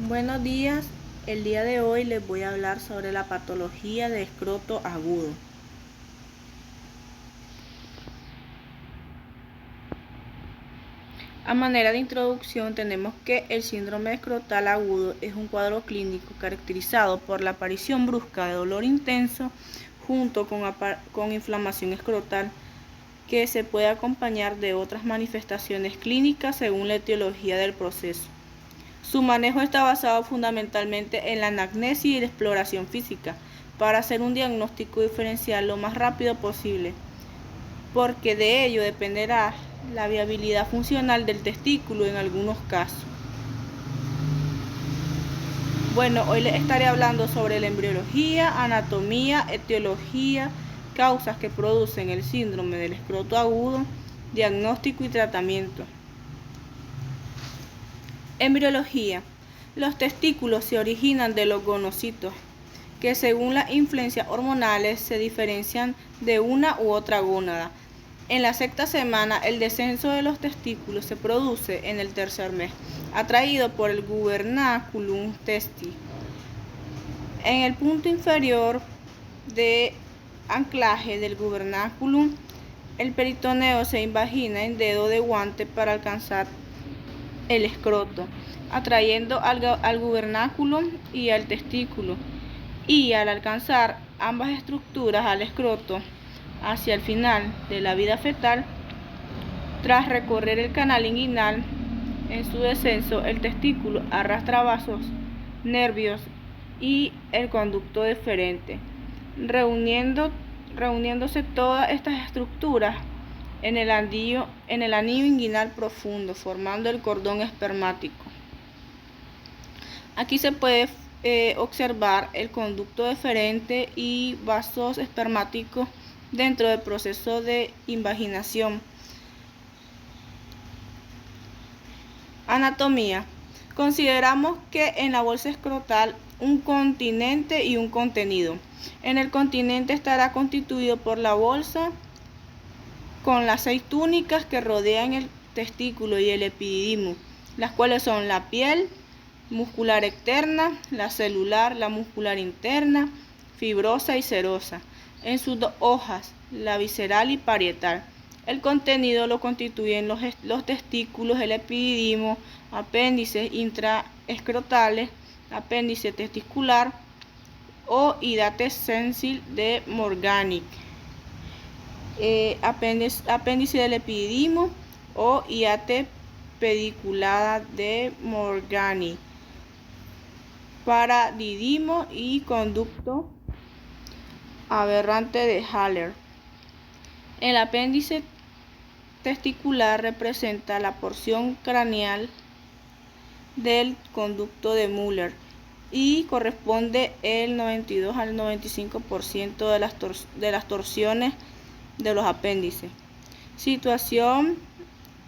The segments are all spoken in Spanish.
Buenos días, el día de hoy les voy a hablar sobre la patología de escroto agudo. A manera de introducción tenemos que el síndrome escrotal agudo es un cuadro clínico caracterizado por la aparición brusca de dolor intenso junto con inflamación escrotal que se puede acompañar de otras manifestaciones clínicas según la etiología del proceso. Su manejo está basado fundamentalmente en la anamnesis y la exploración física para hacer un diagnóstico diferencial lo más rápido posible, porque de ello dependerá la viabilidad funcional del testículo en algunos casos. Bueno, hoy les estaré hablando sobre la embriología, anatomía, etiología, causas que producen el síndrome del escroto agudo, diagnóstico y tratamiento. Embriología. Los testículos se originan de los gonocitos, que según las influencias hormonales se diferencian de una u otra gónada. En la sexta semana, el descenso de los testículos se produce en el tercer mes, atraído por el gubernaculum testi. En el punto inferior de anclaje del gubernaculum, el peritoneo se invagina en dedo de guante para alcanzar el escroto, atrayendo al gubernaculum y al testículo, y al alcanzar ambas estructuras al escroto hacia el final de la vida fetal, tras recorrer el canal inguinal, en su descenso el testículo arrastra vasos, nervios y el conducto deferente, reuniéndose todas estas estructuras en el anillo inguinal profundo, formando el cordón espermático. Aquí se puede observar el conducto deferente y vasos espermáticos dentro del proceso de invaginación. Anatomía. Consideramos que en la bolsa escrotal un continente y un contenido. En el continente estará constituido por la bolsa con las 6 túnicas que rodean el testículo y el epididimo, las cuales son la piel muscular externa, la celular, la muscular interna, fibrosa y serosa, en sus 2 hojas, la visceral y parietal. El contenido lo constituyen los testículos, el epididimo, apéndices intraescrotales, apéndice testicular o hidates sensile de Morgani, apéndice del epididimo o hiate pediculada de Morgani, paradidimo y conducto aberrante de Haller. El apéndice testicular representa la porción craneal del conducto de Müller y corresponde el 92 al 95% de las torsiones de los apéndices. Situación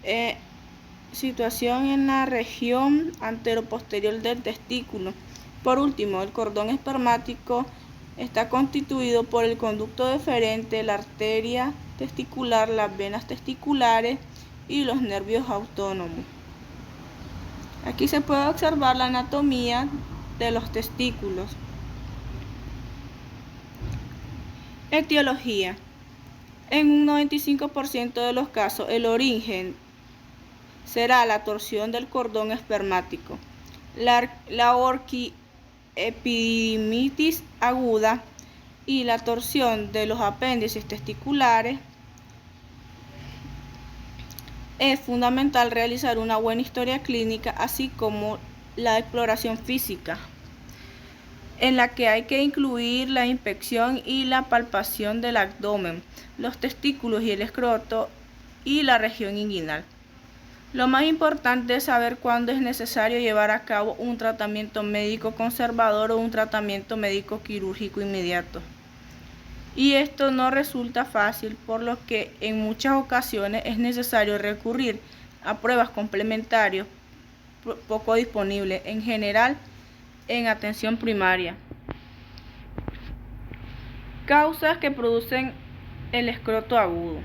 en la región anteroposterior del testículo. Por último, el cordón espermático está constituido por el conducto deferente, la arteria testicular, las venas testiculares y los nervios autónomos. Aquí se puede observar la anatomía de los testículos. Etiología. En un 95% de los casos, el origen será la torsión del cordón espermático, la orquiepididimitis aguda y la torsión de los apéndices testiculares. Es fundamental realizar una buena historia clínica, así como la exploración física, en la que hay que incluir la inspección y la palpación del abdomen, los testículos y el escroto y la región inguinal. Lo más importante es saber cuándo es necesario llevar a cabo un tratamiento médico conservador o un tratamiento médico quirúrgico inmediato. Y esto no resulta fácil, por lo que en muchas ocasiones es necesario recurrir a pruebas complementarias poco disponibles, en general en atención primaria. Causas que producen el escroto agudo.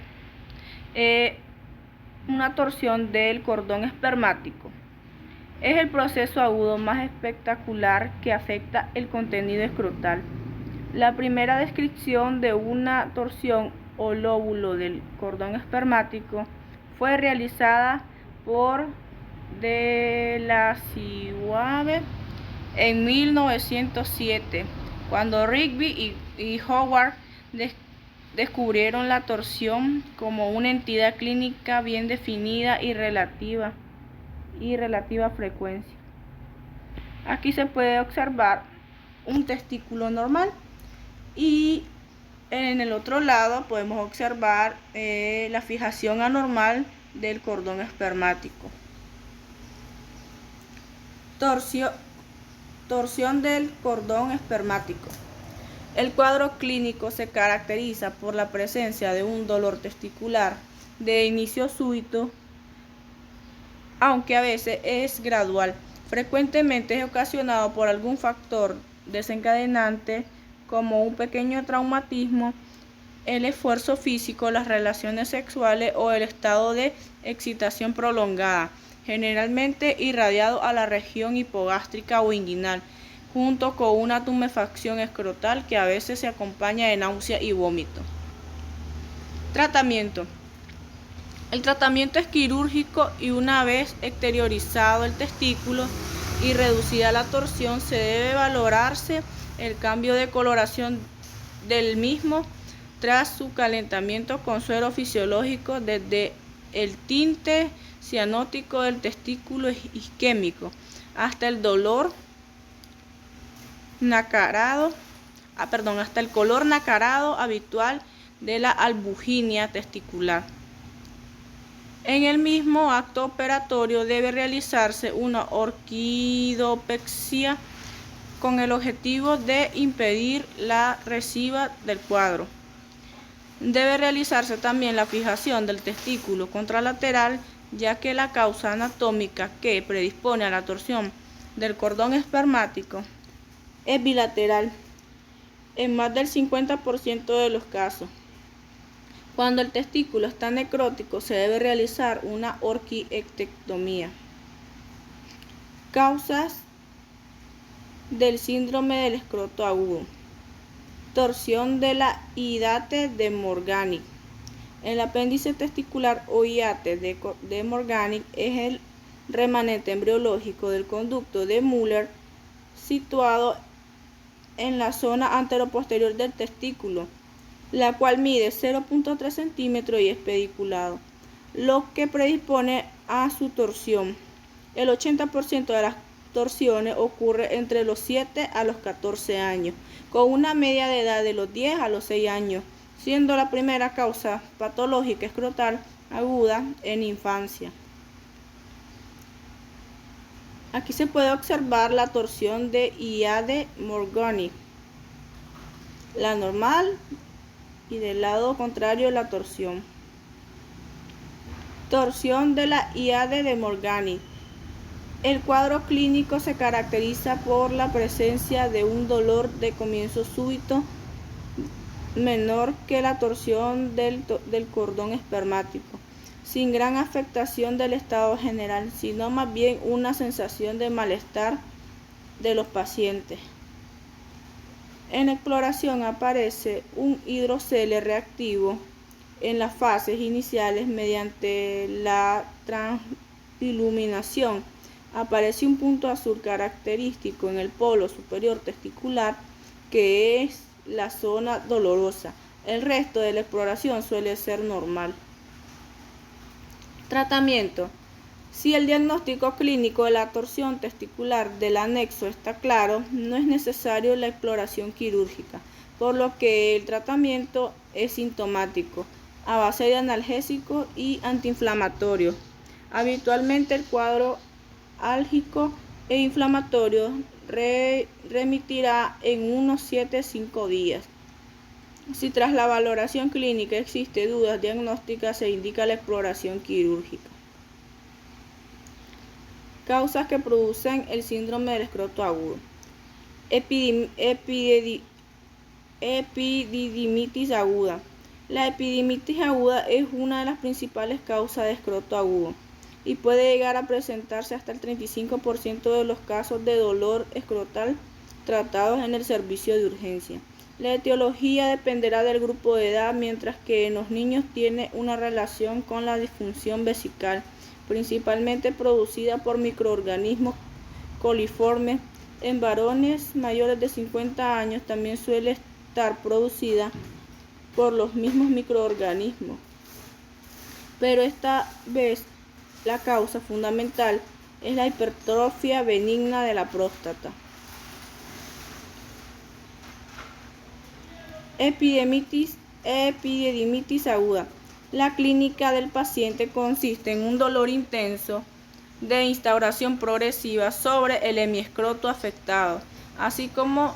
Una torsión del cordón espermático, Es el proceso agudo más espectacular que afecta el contenido escrotal. La primera descripción de una torsión o lóbulo del cordón espermático fue realizada por de la Siwabe en 1907, cuando Rigby y Howard descubrieron la torsión como una entidad clínica bien definida y relativa frecuencia. Aquí se puede observar un testículo normal y en el otro lado podemos observar la fijación anormal del cordón espermático. Torsión del cordón espermático. El cuadro clínico se caracteriza por la presencia de un dolor testicular de inicio súbito, aunque a veces es gradual. Frecuentemente es ocasionado por algún factor desencadenante como un pequeño traumatismo, el esfuerzo físico, las relaciones sexuales o el estado de excitación prolongada, generalmente irradiado a la región hipogástrica o inguinal, junto con una tumefacción escrotal que a veces se acompaña de náusea y vómito. Tratamiento. El tratamiento es quirúrgico y una vez exteriorizado el testículo y reducida la torsión, se debe valorarse el cambio de coloración del mismo tras su calentamiento con suero fisiológico, desde el tinte cianótico del testículo isquémico hasta el dolor nacarado, hasta el color nacarado habitual de la albuginia testicular. En el mismo acto operatorio debe realizarse una orquidopexia con el objetivo de impedir la recidiva del cuadro. Debe realizarse también la fijación del testículo contralateral, ya que la causa anatómica que predispone a la torsión del cordón espermático es bilateral en más del 50% de los casos. Cuando el testículo está necrótico, se debe realizar una orquiectomía. Causas del síndrome del escroto agudo. Torsión de la hiate de Morgani. El apéndice testicular o hiate de Morgani es el remanente embriológico del conducto de Müller situado en la zona anteroposterior del testículo, la cual mide 0.3 centímetros y es pediculado, lo que predispone a su torsión. El 80% de las torsiones ocurre entre los 7 a los 14 años, con una media de edad de los 10 a los 6 años, siendo la primera causa patológica escrotal aguda en infancia. Aquí se puede observar la torsión de hiade Morgani, la normal, y del lado contrario la torsión. Torsión de la hiade de Morgani. El cuadro clínico se caracteriza por la presencia de un dolor de comienzo súbito menor que la torsión del cordón espermático, sin gran afectación del estado general, sino más bien una sensación de malestar de los pacientes. En exploración aparece un hidrocele reactivo en las fases iniciales. Mediante la transiluminación aparece un punto azul característico en el polo superior testicular, que es la zona dolorosa. El resto de la exploración suele ser normal. Tratamiento. Si el diagnóstico clínico de la torsión testicular del anexo está claro, no es necesario la exploración quirúrgica, por lo que el tratamiento es sintomático, a base de analgésicos y antiinflamatorios. Habitualmente el cuadro álgico e inflamatorio remitirá en unos 7-5 días. Si tras la valoración clínica existe dudas diagnósticas, se indica la exploración quirúrgica. Causas que producen el síndrome del escroto agudo. Epididimitis aguda. La epididimitis aguda es una de las principales causas de escroto agudo. y puede llegar a presentarse hasta el 35% de los casos de dolor escrotal tratados en el servicio de urgencia. La etiología dependerá del grupo de edad, mientras que en los niños tiene una relación con la disfunción vesical, principalmente producida por microorganismos coliformes. En varones mayores de 50 años también suele estar producida por los mismos microorganismos, pero esta vez la causa fundamental es la hipertrofia benigna de la próstata. Epididimitis aguda. La clínica del paciente consiste en un dolor intenso de instauración progresiva sobre el hemiescroto afectado, así como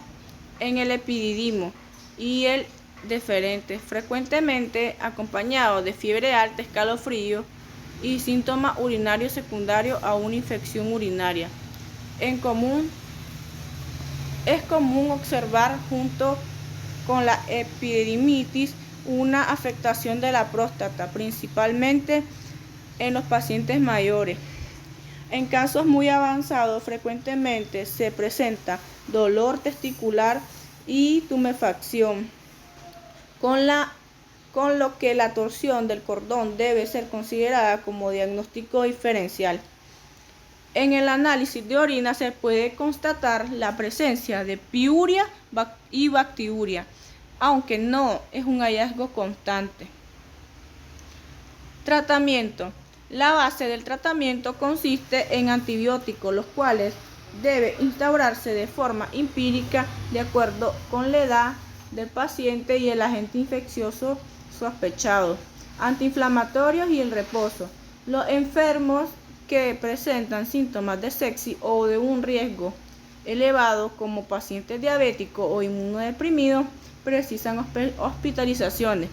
en el epididimo y el deferente, frecuentemente acompañado de fiebre alta, escalofrío y síntomas urinarios secundarios a una infección urinaria. Es común observar junto con la epididimitis una afectación de la próstata, principalmente en los pacientes mayores. En casos muy avanzados, frecuentemente se presenta dolor testicular y tumefacción, con lo que la torsión del cordón debe ser considerada como diagnóstico diferencial. En el análisis de orina se puede constatar la presencia de piuria y bacteriuria, aunque no es un hallazgo constante. Tratamiento. La base del tratamiento consiste en antibióticos, los cuales deben instaurarse de forma empírica de acuerdo con la edad del paciente y el agente infeccioso sospechado, antiinflamatorios y el reposo. Los enfermos que presentan síntomas de sepsis o de un riesgo elevado, como pacientes diabéticos o inmunodeprimidos, precisan hospitalizaciones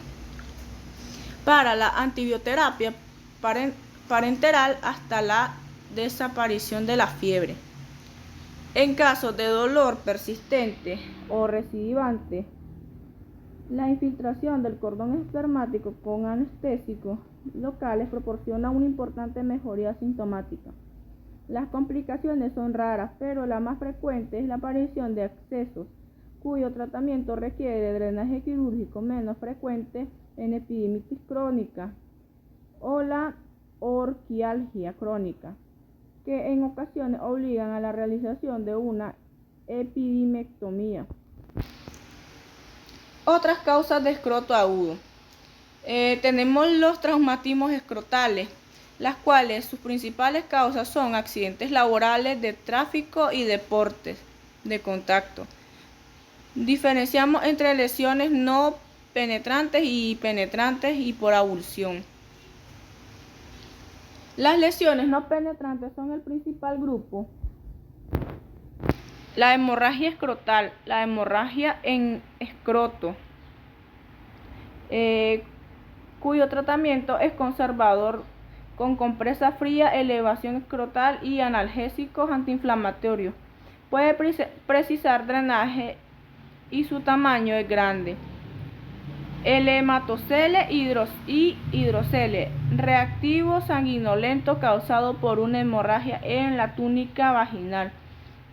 para la antibioterapia parenteral hasta la desaparición de la fiebre. En caso de dolor persistente o recidivante, la infiltración del cordón espermático con anestésicos locales proporciona una importante mejoría sintomática. Las complicaciones son raras, pero la más frecuente es la aparición de abscesos, cuyo tratamiento requiere de drenaje quirúrgico, menos frecuente en epididimitis crónica o la orquialgia crónica, que en ocasiones obligan a la realización de una epididimectomía. Otras causas de escroto agudo. Tenemos los traumatismos escrotales, las cuales sus principales causas son accidentes laborales, de tráfico y deportes de contacto. Diferenciamos entre lesiones no penetrantes y penetrantes y por avulsión. Las lesiones no penetrantes son el principal grupo. La hemorragia escrotal, la hemorragia en escroto, cuyo tratamiento es conservador con compresa fría, elevación escrotal y analgésicos antiinflamatorios. Puede precisar drenaje y su tamaño es grande. El hematocele y hidrocele, reactivo sanguinolento causado por una hemorragia en la túnica vaginal,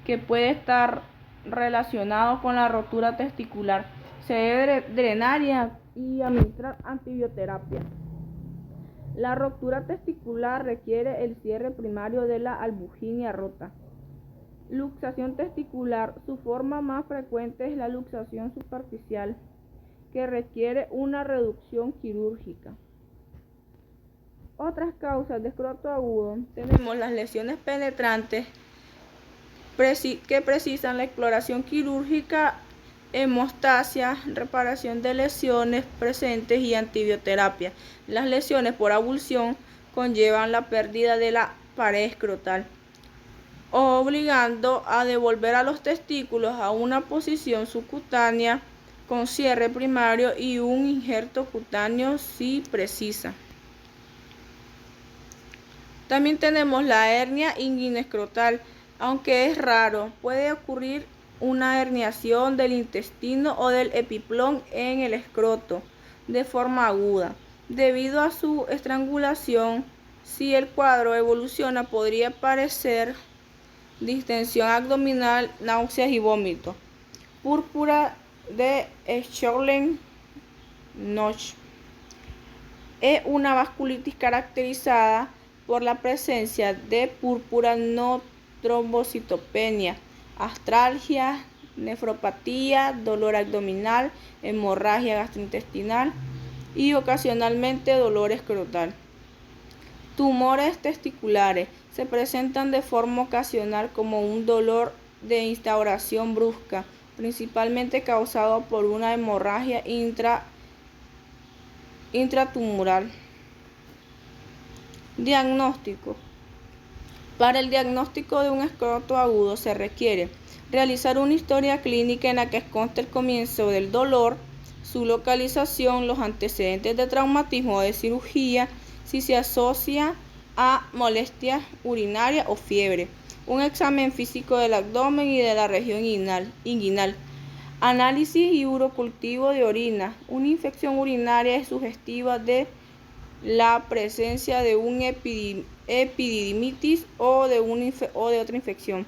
que puede estar relacionado con la rotura testicular. Se debe drenar y administrar antibioterapia. La rotura testicular requiere el cierre primario de la albuginia rota. Luxación testicular. Su forma más frecuente es la luxación superficial, que requiere una reducción quirúrgica. Otras causas de escroto agudo. Tenemos las lesiones penetrantes que precisan la exploración quirúrgica, hemostasia, reparación de lesiones presentes y antibioterapia. Las lesiones por avulsión conllevan la pérdida de la pared escrotal, obligando a devolver a los testículos a una posición subcutánea con cierre primario y un injerto cutáneo si precisa. También tenemos la hernia inguinescrotal. Aunque es raro, puede ocurrir una herniación del intestino o del epiplón en el escroto de forma aguda. Debido a su estrangulación, Si el cuadro evoluciona, podría parecer distensión abdominal, náuseas y vómito. Púrpura de Schoenlen-Knox es una vasculitis caracterizada por la presencia de púrpura, no trombocitopenia, astralgia, nefropatía, dolor abdominal, hemorragia gastrointestinal y ocasionalmente dolor escrotal. Tumores testiculares se presentan de forma ocasional como un dolor de instauración brusca, principalmente causado por una hemorragia intratumoral. Diagnóstico. Para el diagnóstico de un escroto agudo se requiere realizar una historia clínica en la que conste el comienzo del dolor, su localización, los antecedentes de traumatismo o de cirugía, si se asocia a molestias urinarias o fiebre, un examen físico del abdomen y de la región inguinal, análisis y urocultivo de orina. Una infección urinaria es sugestiva de la presencia de un epididimitis o de otra infección.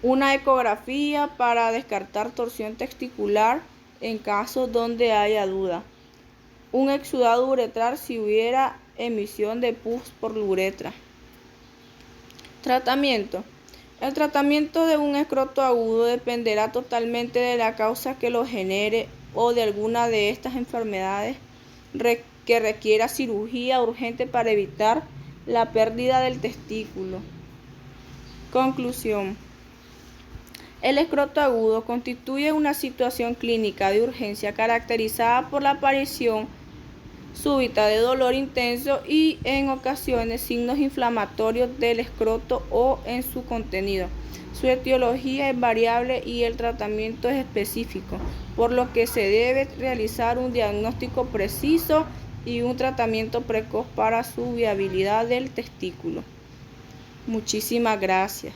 Una ecografía para descartar torsión testicular en casos donde haya duda. Un exudado uretral si hubiera emisión de pus por la uretra. Tratamiento. El tratamiento de un escroto agudo dependerá totalmente de la causa que lo genere o de alguna de estas enfermedades que requiera cirugía urgente para evitar la pérdida del testículo. Conclusión. El escroto agudo constituye una situación clínica de urgencia caracterizada por la aparición súbita de dolor intenso y en ocasiones signos inflamatorios del escroto o en su contenido. Su etiología es variable y el tratamiento es específico, por lo que se debe realizar un diagnóstico preciso y un tratamiento precoz para su viabilidad del testículo. Muchísimas gracias.